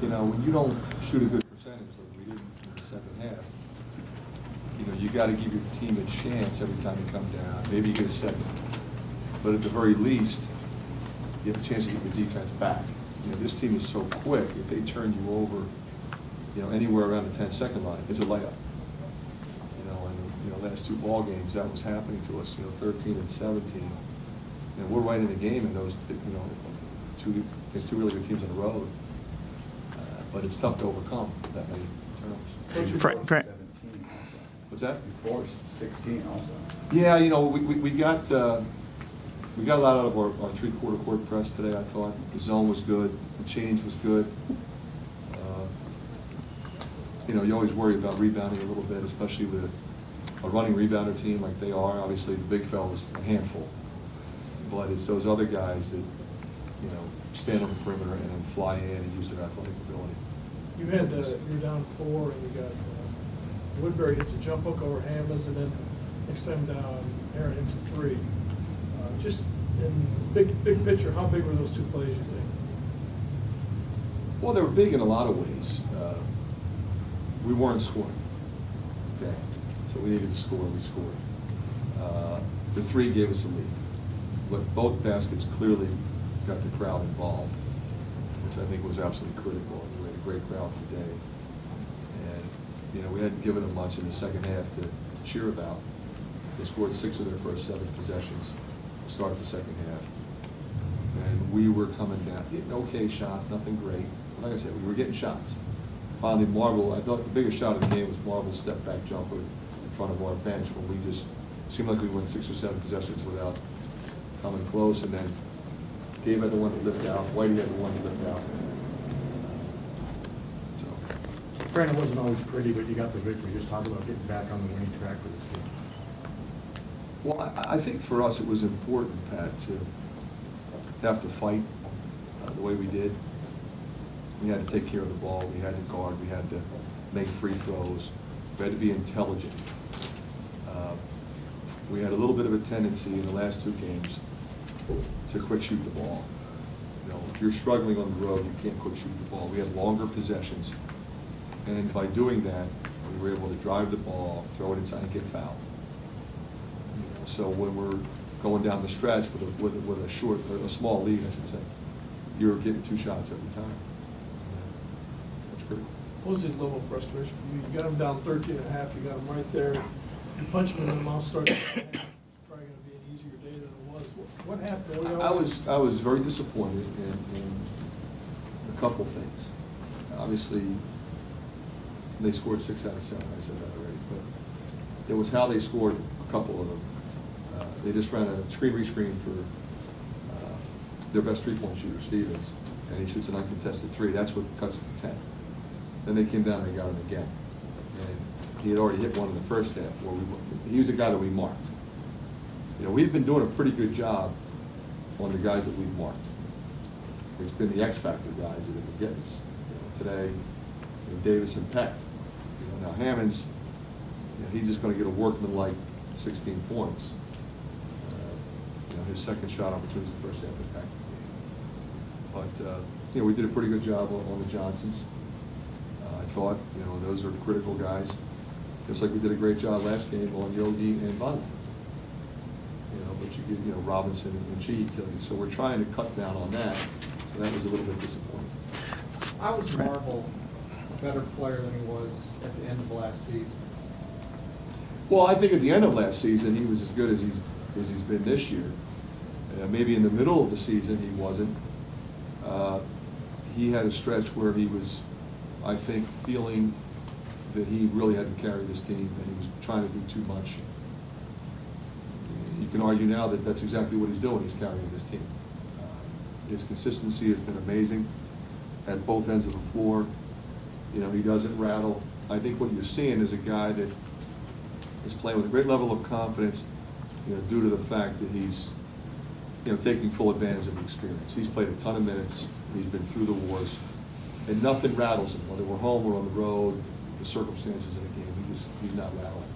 you know, when you don't shoot a good percentage like we did in the second half, you know, you got to give your team a chance every time you come down. Maybe you get a second, but at the very least, you have a chance to get your defense back. You know, this team is so quick. If they turn you over, you know, anywhere around the 10-second line, it's a layup. You know, and you know, last two ball games that was happening to us. You know, 13 and 17, and we're right in the game in those. You know, against two really good teams on the road. But it's tough to overcome that many turnovers. Fran. What's that? You forced 16 also. Yeah, you know, we got a lot out of our three-quarter court press today. I thought the zone was good, the change was good. You know, you always worry about rebounding a little bit, especially with a running rebounder team like they are. Obviously, the big fella's a handful, but it's those other guys that, you know, stand on the perimeter and then fly in and use their athletic ability. You had you're down 4, and you got Woodbury hits a jump hook over Hammonds, and then next time down, Aaron hits a 3. Just in big picture, how big were those two plays, you think? Well, they were big in a lot of ways. We weren't scoring. Okay, so we needed to score. We scored. The 3 gave us a lead, but both baskets clearly got the crowd involved, which I think was absolutely critical. We had a great crowd today, and you know, we hadn't given them much in the second half to cheer about. They scored 6 of their first 7 possessions to start the second half, and we were coming down, getting okay shots, nothing great. But like I said, we were getting shots. Finally, Marble, I thought the biggest shot of the game was Marble's step back jumper in front of our bench when we just seemed like we went 6 or 7 possessions without coming close, and then Dave had the one to lift out, Whitey had the one to lift out. Fran, it wasn't always pretty, but you got the victory. Just talk about getting back on the winning track for this team. Well, I think for us it was important, Pat, to have to fight the way we did. We had to take care of the ball, we had to guard, we had to make free throws, we had to be intelligent. We had a little bit of a tendency in the last 2 games to quick shoot the ball. You know, if you're struggling on the road, you can't quick shoot the ball. We had longer possessions, and by doing that, we were able to drive the ball, throw it inside, and get fouled. You know, so when we're going down the stretch with a short, or a small lead, I should say, you're getting 2 shots every time. That's critical. What was the level of frustration for you? You got them down 13 and a half, you got them right there, you punch them in the mouth, start probably going to be an easier day than it was. What happened? I was very disappointed in a couple things. Obviously, they scored 6 out of 7, I said that already, but it was how they scored a couple of them. They just ran a screen for their best 3-point shooter, Stevens, and he shoots an uncontested 3. That's what cuts it to 10. Then they came down and they got him again. And he had already hit one in the first half. He was a guy that we marked. You know, we've been doing a pretty good job on the guys that we've marked. It's been the X factor guys that have been getting us. You know, today, you know, Davis and Peck. You know, now Hammonds, you know, he's just going to get a workman-like 16 points. You know, his second shot opportunity the first half of the game. But you know, we did a pretty good job on the Johnsons. I thought, you know, those are critical guys. Just like we did a great job last game on Yogi and Butler. You know, but you get, you know, Robinson and Chi killing you. So we're trying to cut down on that. So that was a little bit disappointing. I was Marble a better player than he was at the end of last season. Well, I think at the end of last season he was as good as he's been this year. Maybe in the middle of the season he wasn't. He had a stretch where he was, I think, feeling that he really had to carry this team and he was trying to do too much. You can argue now that that's exactly what he's doing. He's carrying this team. His consistency has been amazing at both ends of the floor. You know, he doesn't rattle. I think what you're seeing is a guy that is playing with a great level of confidence, you know, due to the fact that he's, you know, taking full advantage of the experience. He's played a ton of minutes. He's been through the wars, and nothing rattles him. Whether we're home or on the road, the circumstances of the game, he's not rattling.